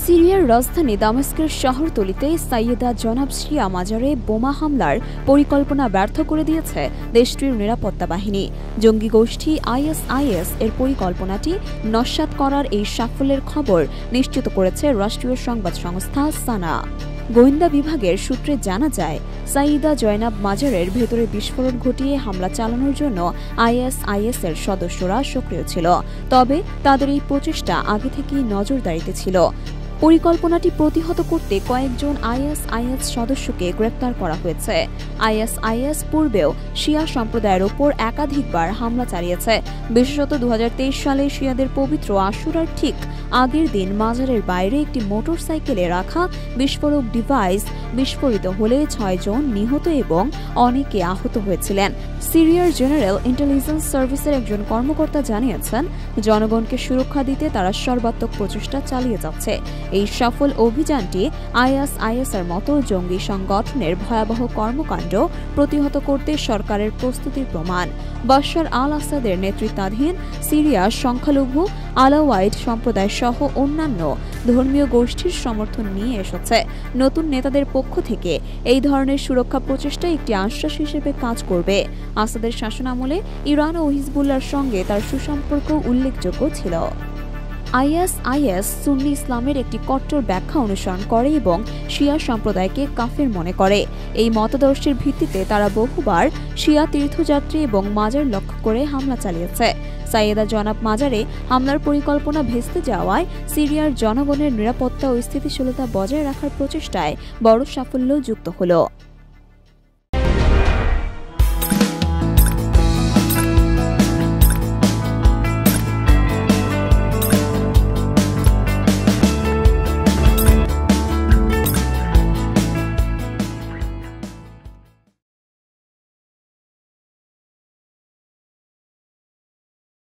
সিরিয়ার রাজধানী দামেস্কের শহরতলিতে সাইয়েদা জনাব শিয়া মাজারে বোমা হামলার পরিকল্পনা ব্যর্থ করে দিয়েছে দেশটির নিরাপত্তা বাহিনী। জঙ্গি গোষ্ঠী আইএসআইএস এর পরিকল্পনাটি নস্যাৎ করার এই সাফল্যের খবর নিশ্চিত করেছে রাষ্ট্রীয় সংবাদ সংস্থা সানা। গোয়েন্দা বিভাগের সূত্রে জানা যায়, সাইয়েদা জয়নাব মাজারের ভেতরে বিস্ফোরণ ঘটিয়ে হামলা চালানোর জন্য আইএসআইএস এর সদস্যরা সক্রিয় ছিল, তবে তাদের এই প্রচেষ্টা আগে থেকেই নজরদারিতে ছিল। পরিকল্পনাটি প্রতিহত করতে কয়েকজন আইএসআইএস সদস্যকে গ্রেপ্তার করা হয়েছে। আইএসআইএস পূর্বেও শিয়া সম্প্রদায়ের ওপর একাধিকবার হামলা চালিয়েছে। বিশেষত 2023 সালে শিয়াদের পবিত্র আশুরার ঠিক আগের দিন মাজারের বাইরে একটি মোটরসাইকেলে রাখা বিস্ফোরক ডিভাইস বিস্ফোরিত হলে 6 জন নিহত এবং অনেকে আহত হয়েছিলেন। সিরিয়ার জেনারেল ইন্টেলিজেন্স সার্ভিসের একজন কর্মকর্তা জানিয়েছেন, জনগণকে সুরক্ষা দিতে তারা সর্বাত্মক প্রচেষ্টা চালিয়ে যাচ্ছে। এই সফল অভিযানটি আইএসআইএস এর মতো জঙ্গি সংগঠনের ভয়াবহ কর্মকাণ্ড প্রতিহত করতে সরকারের প্রস্তুতির প্রমাণ। বাশার আল আসাদের নেতৃত্বাধীন সিরিয়ার সংখ্যালঘু আলাওয়াইট সম্প্রদায় সহ অন্যান্য ধর্মীয় গোষ্ঠীর সমর্থন নিয়ে এসেছে। নতুন নেতাদের পক্ষ থেকে এই ধরনের সুরক্ষা প্রচেষ্টা একটি আশ্বাস হিসেবে কাজ করবে। আসাদের শাসনামলে ইরান ও হিজবুল্লাহর সঙ্গে তার সুসম্পর্ক উল্লেখযোগ্য ছিল। আইএসআইএস সুন্নি ইসলামের একটি কট্টর ব্যাখ্যা অনুসরণ করে এবং শিয়া সম্প্রদায়কে কাফের মনে করে। এই মতাদর্শের ভিত্তিতে তারা বহুবার শিয়া তীর্থযাত্রী এবং মাজার লক্ষ্য করে হামলা চালিয়েছে। সাইয়েদা জনাব মাজারে হামলার পরিকল্পনা ভেস্তে যাওয়ায় সিরিয়ার জনগণের নিরাপত্তা ও স্থিতিশীলতা বজায় রাখার প্রচেষ্টায় বড় সাফল্য যুক্ত হল।